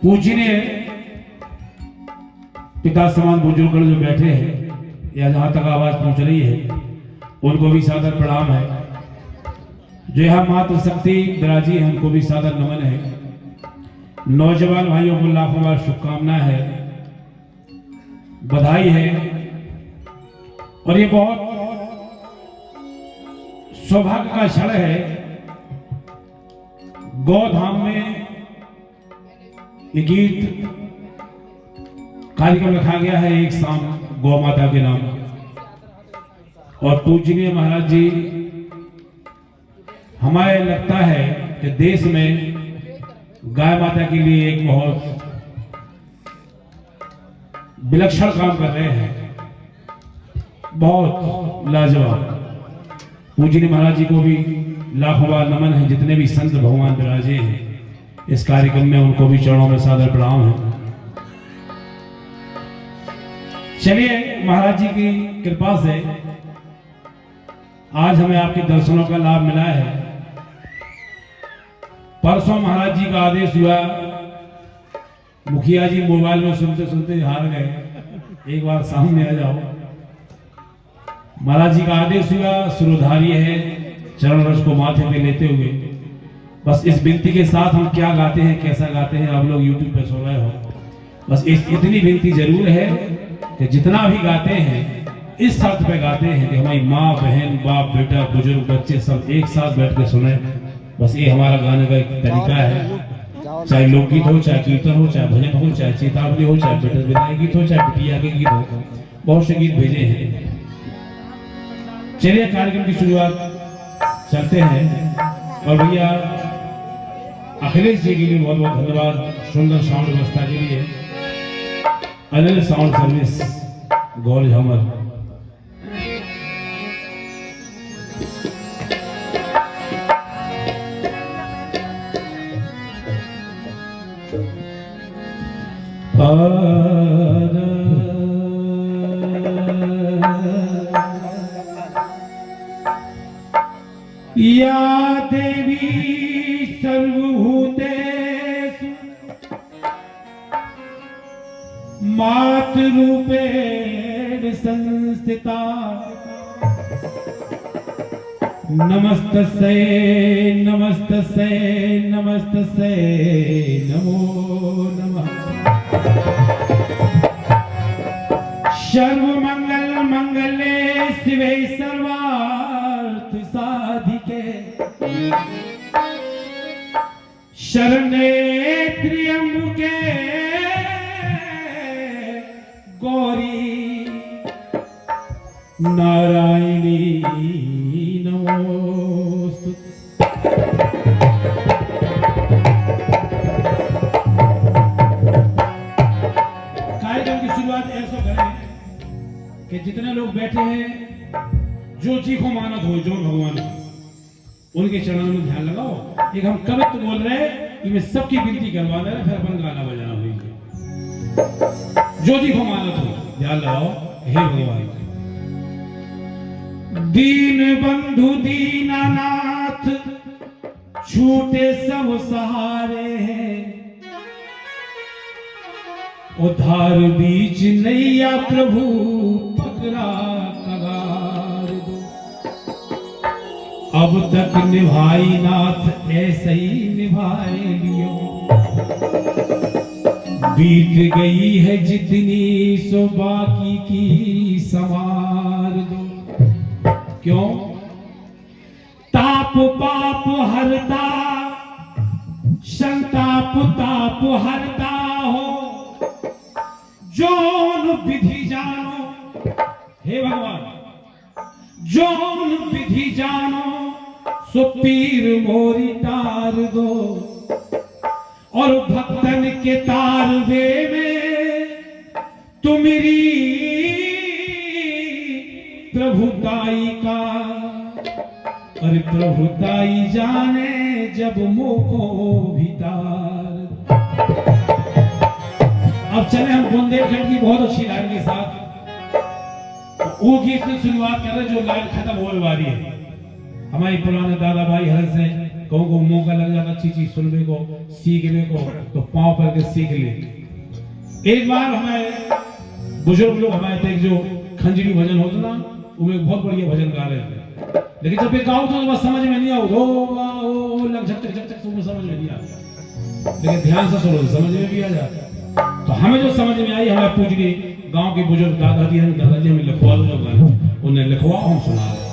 पूजनीय पिता समान बुजुर्ग जो बैठे हैं या जहां तक आवाज पहुंच रही है उनको भी सादर प्रणाम है। जो यहाँ मातृ शक्ति विराजी है उनको भी सादर नमन है। नौजवान भाइयों को लाखों बार शुभकामना है, बधाई है। और ये बहुत सौभाग्य का क्षण है। गौधाम में ये गीत कार्यक्रम रखा गया है एक शाम गौ माता के नाम। और पूजनीय महाराज जी, हमें लगता है कि देश में गाय माता के लिए एक बहुत विलक्षण काम कर रहे हैं, बहुत लाजवाब। पूजनीय महाराज जी को भी लाखों बार नमन है। जितने भी संत भगवान विराजे हैं इस कार्यक्रम में उनको भी चरणों में सादर प्रणाम है। चलिए, महाराज जी की कृपा से आज हमें आपके दर्शनों का लाभ मिला है। परसों महाराज जी का आदेश हुआ, मुखिया जी मोबाइल में सुनते सुनते हार गए, एक बार सामने आ जाओ। महाराज जी का आदेश हुआ, सुरधारी है, चरण रस को माथे पे लेते हुए बस इस विनती के साथ हम क्या गाते हैं, कैसा गाते हैं, आप लोग यूट्यूब पे सुन रहे हो। बस इतनी विनती जरूर है कि जितना भी गाते हैं इस शर्त पे गाते हैं कि हमारी माँ, बहन, बाप, बेटा, बुजुर्ग, बच्चे सब एक साथ बैठ के सुने। बस ये हमारा गाने का एक तरीका है। चाहे लोकगीत हो, चाहे कीर्तन हो, चाहे भजन हो, चाहे चेतावनी हो, चाहे बेटे विदाई गीत हो, चाहे बिटिया के गीत हो, बहुत से गीत भेजे हैं। चलिए कार्यक्रम की शुरुआत चलते हैं। और भैया अखिलेश जी के लिए बहुत बहुत धन्यवाद, सुंदर साउंड व्यवस्था के लिए। अनिल साउंड सर्विस गौर हमर। या देवी सर्वभूतेषु मातृरूपेण संस्थिता नमस्तस्यै नमस्तस्यै नमस्तस्यै नमो नमः। सर्वमंगल मंगले शिवे सर्वार्थ साधिके शरण्ये त्र्यंबके गौरी नारायणी नमोस्तुते। कार्यक्रम की शुरुआत ऐसा करें कि जितने लोग बैठे हैं जो जी को मानत हो, जो भगवान उनके चरणों में ध्यान लगाओ। एक हम कवित्व बोल रहे हैं, ये मैं सबकी विनती करवा दे रहे, फिर अपन गाना बजाना होगी। जो जी को मानत हो ध्यान लगाओ। हे भगवान, दीन बंधु दीनानाथ छूटे सब सहारे हैं, उधार बीच नैया प्रभु पकड़ा कगार दो। अब तक निभाई नाथ ऐसे ही निभाए लियो, बीत गई है जितनी सो बाकी की संवार दो। क्यों? ताप पाप हरता, संताप ताप हरता हो, जोन विधि जानो। हे भगवान, जोन विधि जानो सो पीर मोरी तार दो। और भक्तन के तारवे में तुमरी प्रभुताई का, और प्रभुताई जाने जब मोको भीतर। अब चले हम बुंदेलखंड की बहुत अच्छी लाइन के साथ वो गीत से शुरुआत कर रहे जो लाइन खत्म होने वाली है। हमारी पुराने दादा भाई हर से कहूँ को मौका लग जाता अच्छी चीज सुनने को, सीखने को, तो पाँव पर के सीख ले। एक बार हमारे बुजुर्ग लोग हमारे थे, जो खंजरी भजन होता ना, वो एक बहुत बढ़िया भजन गा रहे थे, लेकिन जब ये गाओ तो बस समझ में नहीं आओ, ओ लग झक झक समझ में नहीं आता, लेकिन ध्यान से सुनो समझ में भी आ जाता। तो हमें जो समझ में आई, हमें पूछ गई गांव के बुजुर्ग दादाजी हमें लिखवा दो गाना, उन्हें लिखवाओ, हम सुना रहे।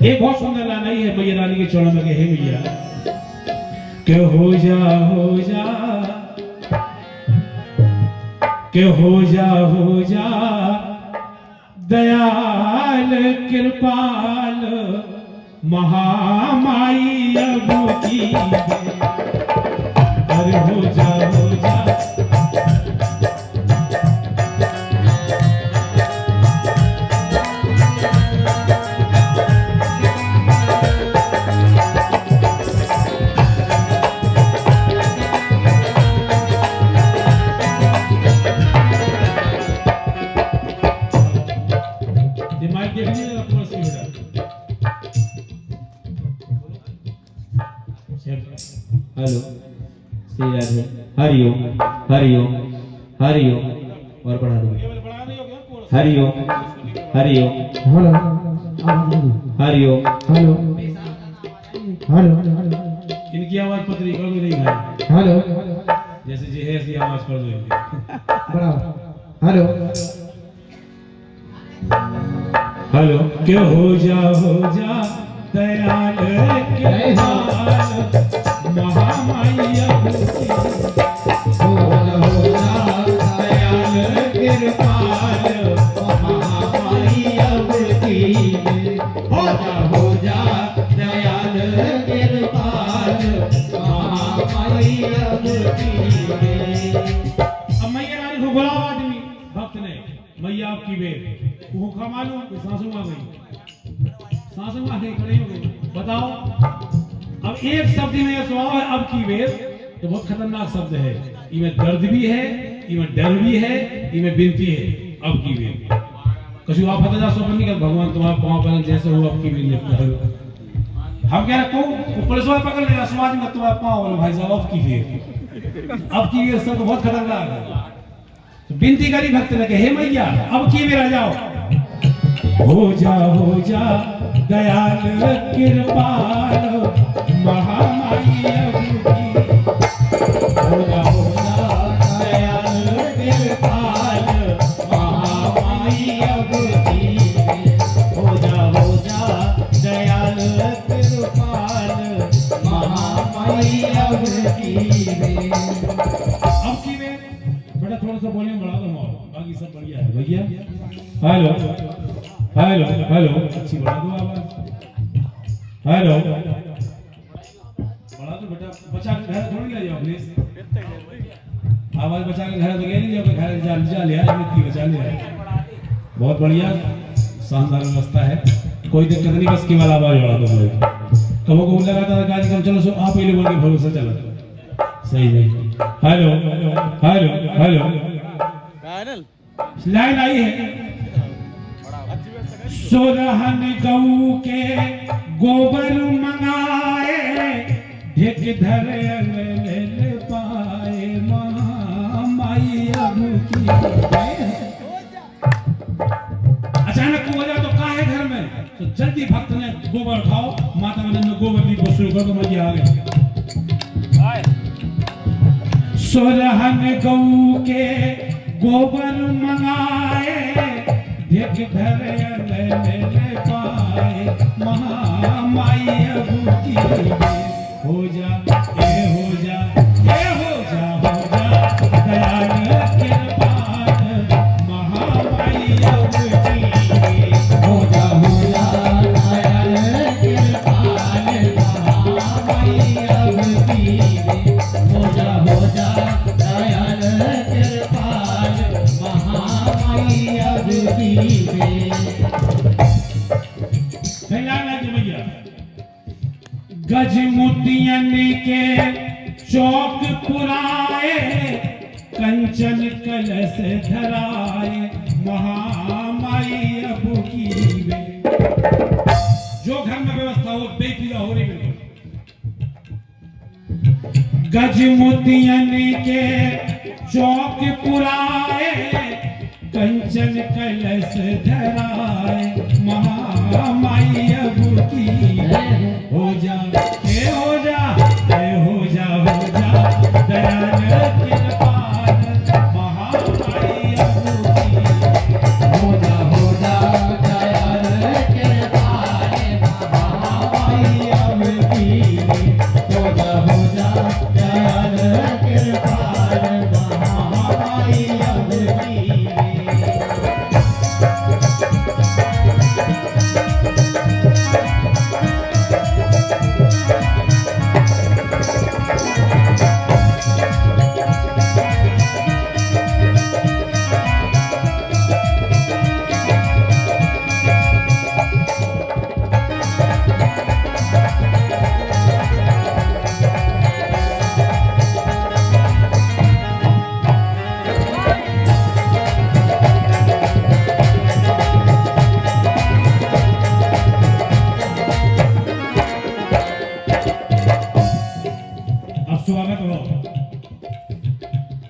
एक बहुत सुंदर गाना ही है मैया रानी के चरणों में, हे मैया के हो जा के हो जा दयाल कृपाल महामाई अब की, अरे हो जा हेलो श्री राधे, हरिओम हरिओम हरिओम, और बढ़ा दो, हरिओम हरिओम हरिओम हेलो हेलो इनकी आवाज पतली कर दो, नहीं भाई हेलो, जैसे जी है ऐसी आवाज कर दो इनकी। बड़ा हेलो हेलो के हो जा दयाल कृपाल महामाई अब की, हो जा दयाल कृपाल महामाई अब की, हो जा दयाल कृपाल महामाई अब की। अब मैया रानी को बुलाओ आदमी भक्त ने, मैया आपकी बेट भूखा मालूम कि सासू आ गई, सासू आ गई, खड़ी हो गई, बताओ। अब एक शब्द में यह स्वभाव है अब की बेर, तो बहुत खतरनाक शब्द है, इनमें दर्द भी है, इनमें डर भी है, इनमें विनती है। अब की बेर कछु आप पता जा सोपन नहीं कर, भगवान तुम्हारा पांव पर जैसे हो अब की बेर, हम कह रहे को पुलिस वाला पकड़ लेगा, समाज में तुम्हारा पांव वाला भाई साहब अब की बेर, अब की बेर सब बहुत खतरनाक है। तो विनती करी भक्त ने, हे मैया अब की बेर आ जाओ, हो जा दयाल कृपाल महामाई अब की, हो जा दयाल कृपाल महामाई अब की, हो जा दयाल कृपाल महामाई अब की। अब की में बेटा थोड़ा सा वॉल्यूम बढ़ा दो, बाकी सब बढ़िया है भैया। हेलो हेलो हेलो, अच्छी बढ़ा दो आवाज, हेलो बढ़ा दो बेटा, बचा के घर थोड़ी ले जाओ प्लीज, आवाज बचा के घर तो गए नहीं जाओ, घर जा ले आए, मिट्टी बचा ले आए, बहुत बढ़िया शानदार व्यवस्था है, कोई दिक्कत नहीं, बस केवल आवाज बढ़ा दो भाई। कबो को लगाता था कार्यक्रम, चलो सो आप ही लोगों के भरोसे चला, सही नहीं। हेलो हेलो हेलो, लाइन आई है, सोरहन गऊ के गोबर मंगाए, ढिक धर ले पाए महामाई अब की। अचानक हो जाए तो काहे घर में, तो जल्दी भक्त ने गोबर उठाओ, माता ने गोबर दीप शुरू कर दो, मैया आ गए। सोरहन गऊ के गोबर मंगाए, ढिक धर ले पाए महामाई अब की, हो जा दयाल कृपाल महामाई अब की, हो जा दयाल कृपाल महामाई अब की, हो जा दयाल कृपाल महामाई अब की। गज मोतियन के चौक पुराए, कंचन कलश धराए महामाई अब की। भौरी बिल्कुल। गजमुतियन के चौक पुराए, कंचन कलश धराए, महामाई अब की हो जा हो जा हो जा हो जा दयाल कृपाल, महामाई अब की हो जा दयाल कृपाल, महामाई अब की हो जा दयाल कृपाल, महामाई अब की।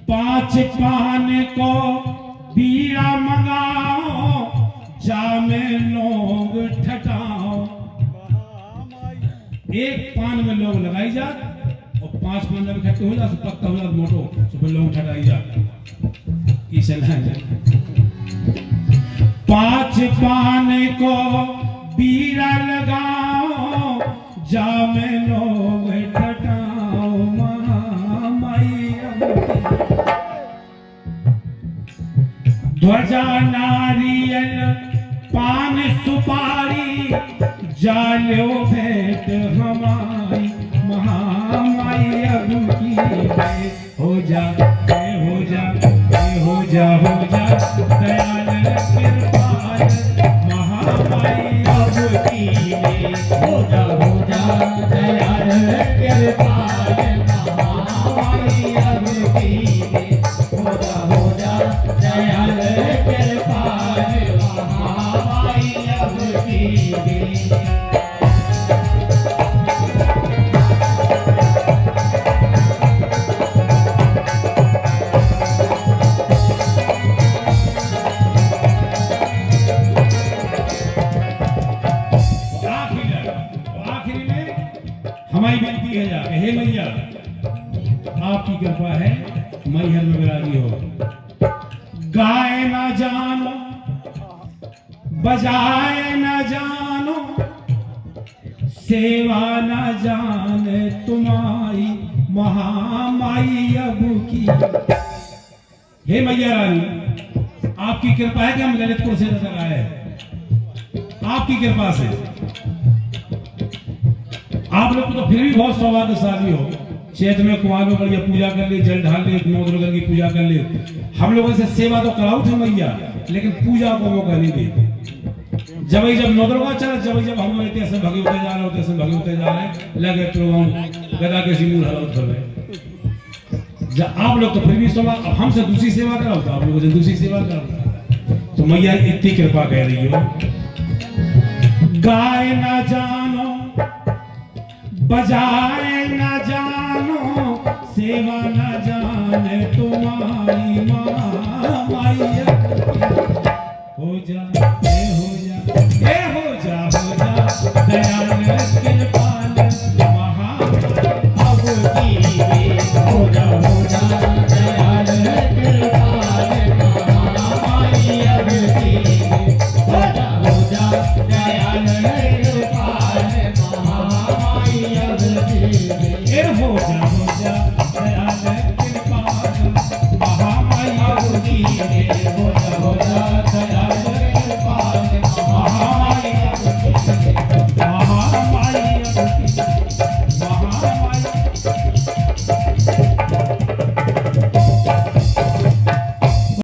पांच पान को बीड़ा मंगाओ, जामे लोग ठटाओ। एक पान में लोग लगाई जा और 5 पान जब इकट्ठे हो जा तो पक्का हो जा मोटो तो फिर लोग ठटाई जा। इसे पांच पान को बीड़ा लगाओ, जामे लोग ठटाओ, महामाई ध्वजा नारियल पान सुपारी, जालो भेंट हमारी, महामाई अब की हो जा हो जा हो जा हो जा दयाल कृपाल, महामाई अब की हो जा दयाल कृपाल, महामाई अब की हो जा दयाल कृपाल, महामाई अब की। आखिरी में हमारी विनती है जाके, हे मैया आपकी कृपा है मैहर में विराजी हो। गाए ना जानो बजाए ना जानो, सेवा ना जाने तुम्हारी, महामाई अब की। हे मैया रानी आपकी कृपा है कि हम ललितपुर से नजर आए हैं, आपकी कृपा से। आप लोग तो फिर भी बहुत सौभाग्यशाली हो, क्षेत्र में कुमार में बढ़िया पूजा कर ले, जल ढाल ले, 9 दुर्गा की पूजा कर ले। हम लोगों से सेवा तो कराओ थे मैया, लेकिन पूजा को मौका नहीं दी। जब 9 दुर्गा चला, जब हम लोग ऐसे भगे होते जा रहे होते, भगे होते जा रहे, लगे तो हम गदा के सिंदूर हलावत कर रहे। आप लोग तो फिर भी सेवा, अब हमसे दूसरी सेवा कराओ तो आप लोगों से दूसरी सेवा कराओ। तो मैया इतनी कृपा कह रही हो। गाय ना जानो बजाए ना जानो, सेवा ना जाने तुम्हारी, माँ